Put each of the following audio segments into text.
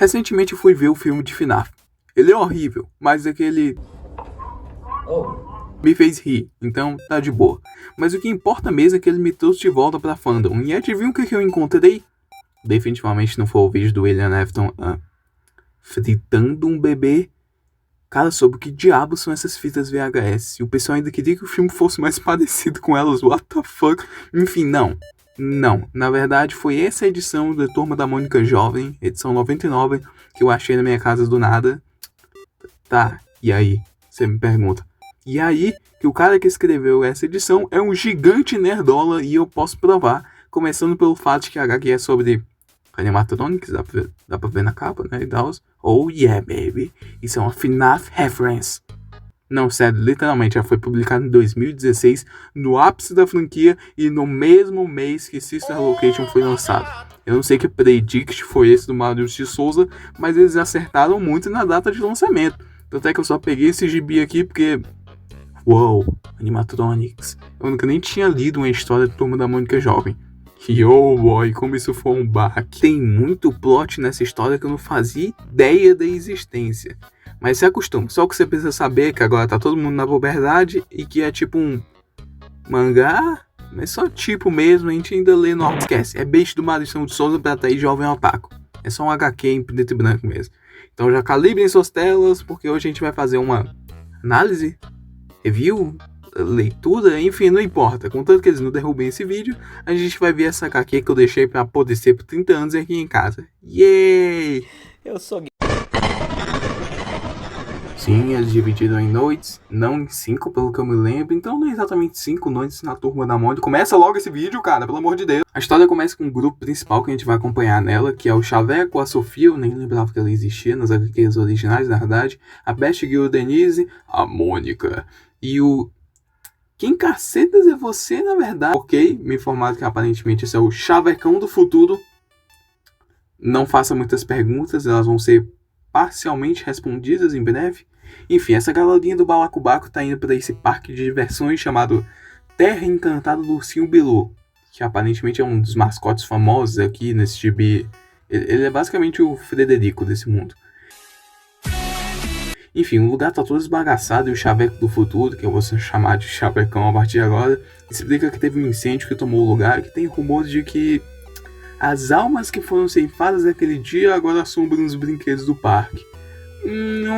Recentemente eu fui ver o filme de FNAF. Ele é horrível, mas aquele me fez rir, então tá de boa. Mas o que importa mesmo é que ele me trouxe de volta pra fandom. E adivinha o que eu encontrei? Definitivamente não foi o vídeo do William Afton fritando um bebê. Cara, sobre o que diabos são essas fitas VHS? E o pessoal ainda queria que o filme fosse mais parecido com elas, what the fuck? Enfim, não. Não, na verdade foi essa edição da Turma da Mônica Jovem, edição 99, que eu achei na minha casa do nada. Tá, e aí? Você me pergunta. E aí, que o cara que escreveu essa edição é um gigante nerdola e eu posso provar, começando pelo fato de que a HQ é sobre animatronics, dá pra ver na capa, né, e tal. Oh yeah, baby, isso é uma FNAF reference. Não, sério, literalmente, já foi publicado em 2016, no ápice da franquia e no mesmo mês que Sister Location foi lançado. Eu não sei que predict foi esse do Mário de Souza, mas eles acertaram muito na data de lançamento. Tanto é que eu só peguei esse gibi aqui porque... Uou, animatronics. Eu nunca nem tinha lido uma história da Turma da Mônica Jovem. E oh boy, como isso foi um baque. Tem muito plot nessa história que eu não fazia ideia da existência. Mas se acostume, só o que você precisa saber é que agora tá todo mundo na puberdade e que é tipo um mangá, mas só tipo mesmo, a gente ainda lê normal. Esquece, é beijo do Maurício de Souza pra Thaís Jovem Otaku. É só um HQ em preto e branco mesmo. Então já calibrem suas telas, porque hoje a gente vai fazer uma análise, review, leitura, enfim, não importa. Contanto que eles não derrubem esse vídeo, a gente vai ver essa HQ que eu deixei pra poder ser por 30 anos aqui em casa. Yay! Eu sou gay. Sim, eles dividiram em noites, não em 5, pelo que eu me lembro. Então não é exatamente 5 noites na Turma da Mônica. Começa logo esse vídeo, cara, pelo amor de Deus. A história começa com o grupo principal que a gente vai acompanhar nela, que é o Chaveco, a Sofia, eu nem lembrava que ela existia nas HQs originais, na verdade. A Best Girl Denise, a Mônica. E o... Quem cacetas é você, na verdade? Ok, me informaram que aparentemente esse é o Chavecão do futuro. Não faça muitas perguntas, elas vão ser parcialmente respondidas em breve. Enfim, essa galerinha do Balacobaco tá indo para esse parque de diversões chamado Terra Encantada do Ursinho Bilu, que aparentemente é um dos mascotes famosos aqui nesse gibi. Ele é basicamente o Frederico desse mundo. Enfim, o lugar tá todo esbagaçado e o Chaveco do futuro, que eu vou chamar de Chavecão a partir de agora, explica que teve um incêndio que tomou o lugar e que tem rumores de que as almas que foram ceifadas naquele dia agora assombram os brinquedos do parque.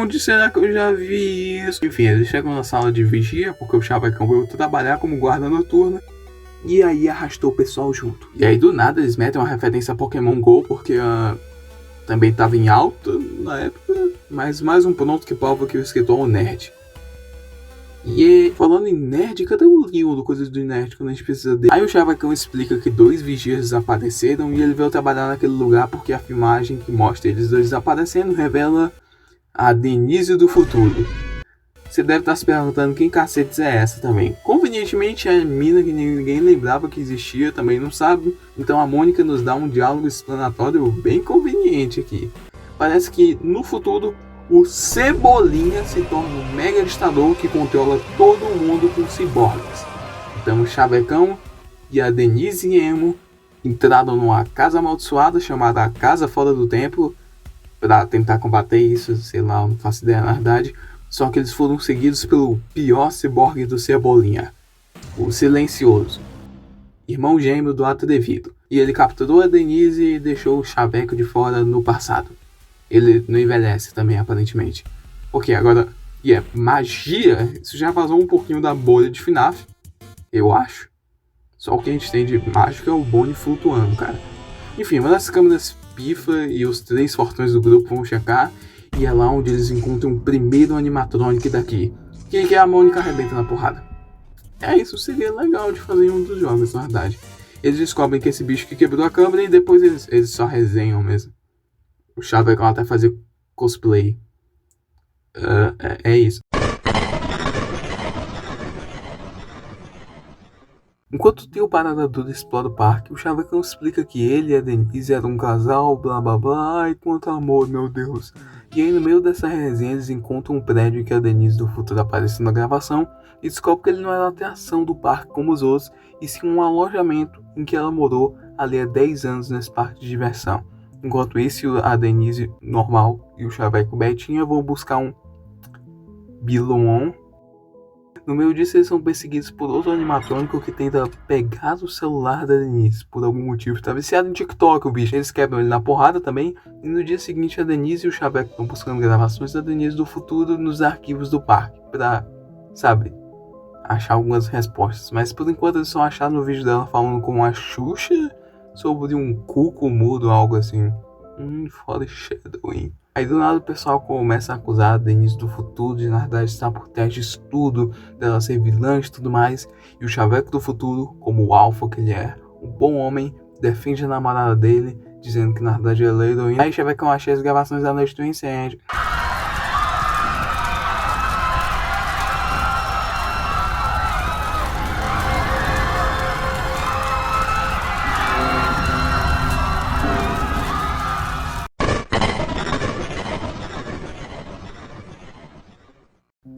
Onde será que eu já vi isso? Enfim, eles chegam na sala de vigia, porque o Chavecão veio trabalhar como guarda noturna. E aí arrastou o pessoal junto. E aí do nada eles metem uma referência a Pokémon GO, porque também estava em alta na época. Mas mais um ponto que prova que o escritor é um nerd. E falando em nerd, cadê o Leon do Coisas do Nerd quando a gente precisa dele? Aí o Chavecão explica que 2 vigias desapareceram e ele veio trabalhar naquele lugar porque a filmagem que mostra eles 2 desaparecendo revela a Denise do futuro. Você deve estar se perguntando quem cacetes é essa também. Convenientemente, a mina que ninguém lembrava que existia também não sabe. Então a Mônica nos dá um diálogo explanatório bem conveniente aqui. Parece que no futuro o Cebolinha se torna um mega ditador que controla todo mundo com ciborgues. Então o Chavecão e a Denise e Emo entraram numa casa amaldiçoada chamada Casa Fora do Tempo para tentar combater isso, sei lá, eu não faço ideia na verdade. Só que eles foram seguidos pelo pior ciborgue do Cebolinha, o Silencioso, irmão gêmeo do Atrevido. E ele capturou a Denise e deixou o Chaveco de fora no passado. Ele não envelhece também, aparentemente. Ok, agora, magia, isso já vazou um pouquinho da bolha de FNAF, eu acho. Só o que a gente tem de mágica é o Bonnie flutuando, cara. Enfim, uma das câmeras pifa e os 3 fortões do grupo vão checar. E é lá onde eles encontram o primeiro animatronic daqui, que é a Mônica arrebenta na porrada. Isso seria legal de fazer em um dos jogos, na verdade. Eles descobrem que esse bicho que quebrou a câmera e depois eles só resenham mesmo. O Chavecão até fazer cosplay. É isso. Enquanto o tio Parada Dura explora o parque, o Chavecão explica que ele e a Denise eram um casal, blá blá blá, ai quanto amor, meu Deus. E aí no meio dessa resenha eles encontram um prédio em que a Denise do futuro aparece na gravação e descobrem que ele não era a atração do parque como os outros, e sim um alojamento em que ela morou ali há 10 anos nesse parque de diversão. Enquanto isso, a Denise normal e o Chaveco Betinha vão buscar um Bilon. No meio disso, eles são perseguidos por outro animatrônico que tenta pegar o celular da Denise. Por algum motivo, tá viciado em TikTok o bicho. Eles quebram ele na porrada também. E no dia seguinte, a Denise e o Chaveco estão buscando gravações da Denise do futuro nos arquivos do parque. Pra, sabe, achar algumas respostas. Mas por enquanto eles só acharam no vídeo dela falando com a Xuxa sobre um cuco mudo, algo assim. Foreshadowing. Aí do nada o pessoal começa a acusar a Denise do futuro de na verdade estar por trás disso tudo, dela ser vilã e tudo mais. E o Chaveco do futuro, como o alfa que ele é, um bom homem, defende a namorada dele, dizendo que na verdade ela é heroína. Aí Chavecão achei as gravações da noite do incêndio.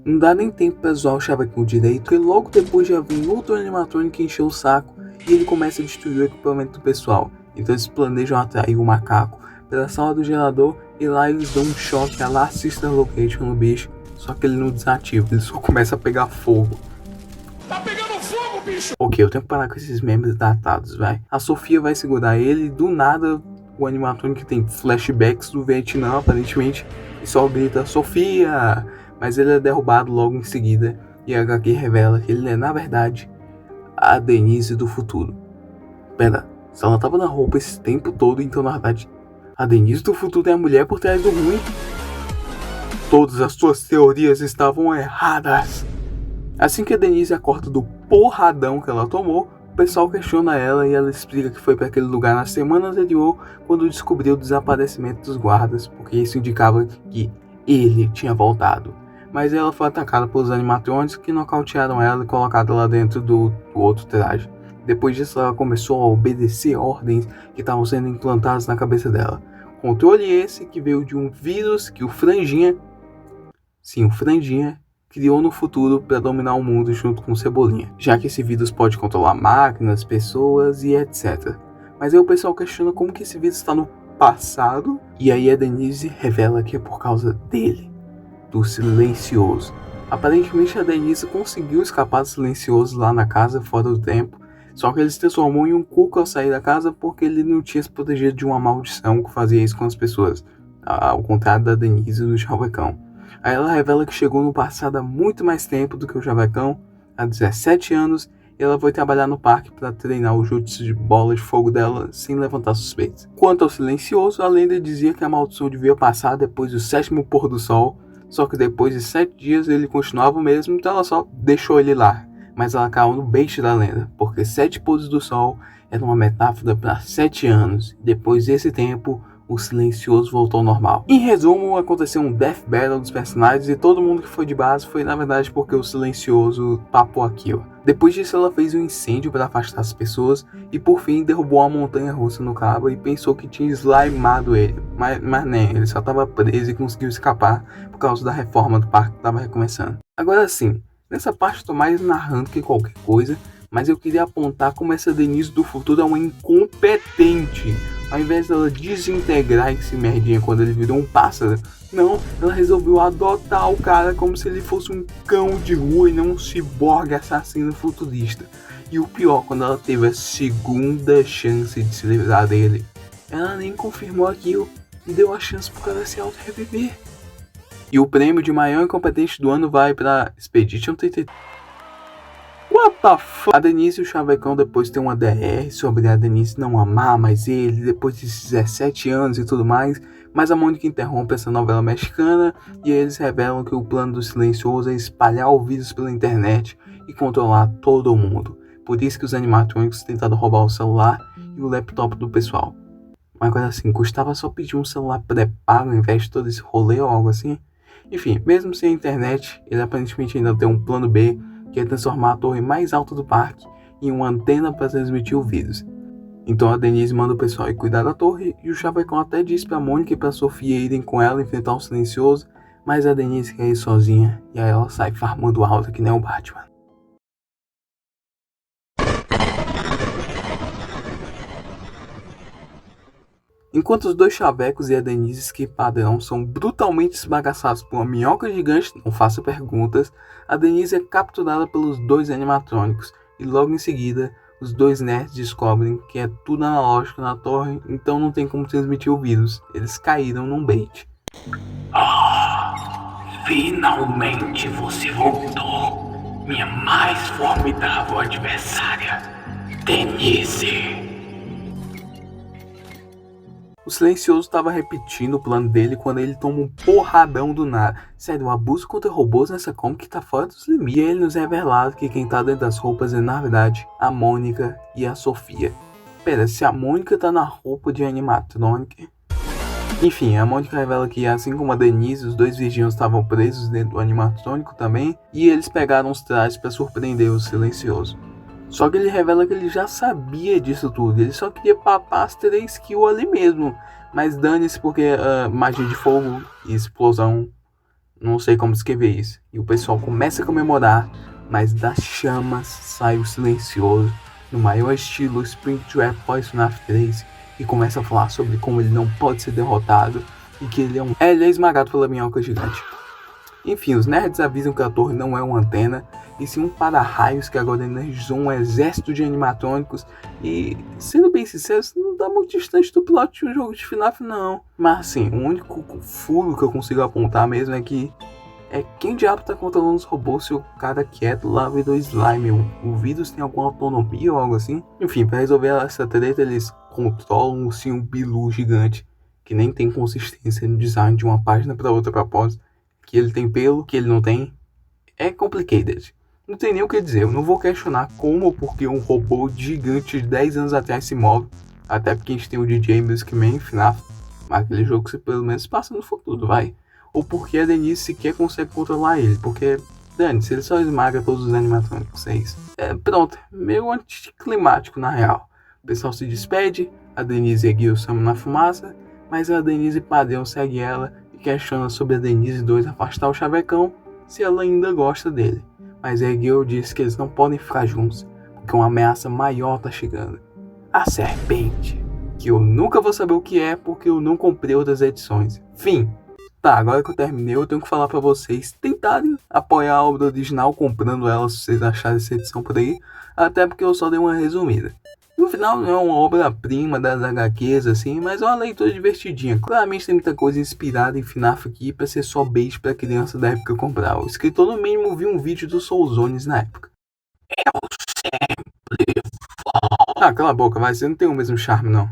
Não dá nem tempo pra zoar o Chavecão direito, porque logo depois já vem outro animatrônico que encheu o saco e ele começa a destruir o equipamento do pessoal. Então eles planejam atrair o macaco pela sala do gerador e lá eles dão um choque a lá Sister Location no bicho, só que ele não desativa, ele só começa a pegar fogo. Tá pegando fogo, bicho! Ok, eu tenho que parar com esses memes datados, vai. A Sofia vai segurar ele e do nada o animatrônico tem flashbacks do Vietnã aparentemente e só grita Sofia! Mas ele é derrubado logo em seguida e a HQ revela que ele é, na verdade, a Denise do futuro. Pera, se ela tava na roupa esse tempo todo, então na verdade a Denise do futuro é a mulher por trás do ruim? Todas as suas teorias estavam erradas. Assim que a Denise acorda do porradão que ela tomou, o pessoal questiona ela e ela explica que foi para aquele lugar na semana anterior quando descobriu o desaparecimento dos guardas, porque isso indicava que ele tinha voltado. Mas ela foi atacada pelos animatrônicos que nocautearam ela e colocaram lá dentro do outro traje. Depois disso ela começou a obedecer ordens que estavam sendo implantadas na cabeça dela. Controle esse que veio de um vírus que o Franjinha criou no futuro para dominar o mundo junto com o Cebolinha, já que esse vírus pode controlar máquinas, pessoas e etc. Mas aí o pessoal questiona como que esse vírus está no passado, e aí a Denise revela que é por causa dele, do Silencioso. Aparentemente a Denise conseguiu escapar do Silencioso lá na casa fora do tempo, só que ele se transformou em um cuco ao sair da casa porque ele não tinha se protegido de uma maldição que fazia isso com as pessoas, ao contrário da Denise e do Chavecão. Aí ela revela que chegou no passado há muito mais tempo do que o Chavecão, há 17 anos, e ela foi trabalhar no parque para treinar o jutsu de bola de fogo dela sem levantar suspeitas. Quanto ao Silencioso, a lenda dizia que a maldição devia passar depois do 7º pôr do sol, só que depois de 7 dias ele continuava o mesmo, então ela só deixou ele lá. Mas ela caiu no bait da lenda, porque 7 pôres do sol era uma metáfora para 7 anos. Depois desse tempo, o Silencioso voltou ao normal. Em resumo, aconteceu um death battle dos personagens e todo mundo que foi de base foi na verdade porque o Silencioso papou aquilo. Depois disso ela fez um incêndio para afastar as pessoas e por fim derrubou uma montanha russa no cabo e pensou que tinha slimado ele. Mas nem, ele só estava preso e conseguiu escapar por causa da reforma do parque que estava recomeçando. Agora sim, nessa parte estou mais narrando que qualquer coisa, mas eu queria apontar como essa Denise do futuro é uma incompetente. Ao invés dela desintegrar esse merdinha quando ele virou um pássaro, não, ela resolveu adotar o cara como se ele fosse um cão de rua e não um ciborgue assassino futurista. E o pior, quando ela teve a segunda chance de se livrar dele, ela nem confirmou aquilo e deu a chance pro cara se auto-reviver. E o prêmio de maior incompetente do ano vai pra Expedition 33. What the fuck? A Denise e o Chavecão depois tem uma DR sobre a Denise não amar mais ele, depois de 17 anos e tudo mais, mas a Mônica interrompe essa novela mexicana e eles revelam que o plano do Silencioso é espalhar o vírus pela internet e controlar todo mundo. Por isso que os animatrônicos tentaram roubar o celular e o laptop do pessoal. Mas agora assim, custava só pedir um celular pré-pago ao invés de todo esse rolê ou algo assim? Enfim, mesmo sem a internet, ele aparentemente ainda tem um plano B, que é transformar a torre mais alta do parque em uma antena para transmitir o vírus. Então a Denise manda o pessoal ir cuidar da torre e o Chavecão até diz pra Mônica e pra Sofia irem com ela enfrentar o Silencioso, mas a Denise quer ir sozinha e aí ela sai farmando alta que nem o Batman. Enquanto os dois chavecos e a Denise, que padrão, são brutalmente esbagaçados por uma minhoca gigante, não faça perguntas, a Denise é capturada pelos dois animatrônicos e logo em seguida os dois nerds descobrem que é tudo analógico na torre, então não tem como transmitir o vírus. Eles caíram num bait. Finalmente você voltou, minha mais formidável adversária, Denise. O silencioso estava repetindo o plano dele quando ele toma um porradão do nada. Sério, o abuso contra robôs nessa comic tá fora dos limites. E ele nos revela que quem tá dentro das roupas é, na verdade, a Mônica e a Sofia. Pera, se a Mônica tá na roupa de animatronic... Enfim, a Mônica revela que, assim como a Denise, os dois vigianos estavam presos dentro do animatrônico também, e eles pegaram os trajes para surpreender o silencioso. Só que ele revela que ele já sabia disso tudo, ele só queria papar as 3 kills ali mesmo. Mas dane-se porque magia de fogo e explosão, não sei como descrever isso. E o pessoal começa a comemorar, mas das chamas sai o silencioso, no maior estilo Springtrap pós-FNAF 3, e começa a falar sobre como ele não pode ser derrotado e que ele é esmagado pela minhoca gigante. Enfim, os nerds avisam que a torre não é uma antena, e sim um para-raios que agora energizou um exército de animatrônicos. E, sendo bem sincero, isso não dá muito distante do plot de um jogo de FNAF não. Mas assim, o único furo que eu consigo apontar mesmo é que quem diabo tá controlando os robôs se o cara quieto lá virou slime? O vírus tem alguma autonomia ou algo assim? Enfim, para resolver essa treta eles controlam sim um Bilu gigante que nem tem consistência no design de uma página para outra propósito. Que ele tem pelo, que ele não tem. É complicated. Não tem nem o que dizer, eu não vou questionar como ou porque um robô gigante de 10 anos atrás se move. Até porque a gente tem o DJ Music Man, FNAF, mas aquele jogo que pelo menos passa no futuro, vai. Ou porque a Denise sequer consegue controlar ele, porque, se ele só esmaga todos os animatrônicos, é isso. Pronto, meio anticlimático na real. O pessoal se despede, a Denise e a Gil somem na fumaça, mas a Denise padrão segue ela e questiona sobre a Denise 2 afastar o chavecão, se ela ainda gosta dele. Mas a Gil diz que eles não podem ficar juntos, porque uma ameaça maior tá chegando. A serpente, que eu nunca vou saber o que é, porque eu não comprei outras edições. Fim. Tá, agora que eu terminei, eu tenho que falar pra vocês tentarem apoiar a obra original comprando ela se vocês acharem essa edição por aí, até porque eu só dei uma resumida. No final não é uma obra-prima das HQs assim, mas é uma leitura divertidinha. Claramente tem muita coisa inspirada em FNAF aqui pra ser só bait pra criança da época comprar. O escritor no mínimo viu um vídeo do Soulzones na época. Eu sempre Ah, cala a boca, vai, você não tem o mesmo charme não.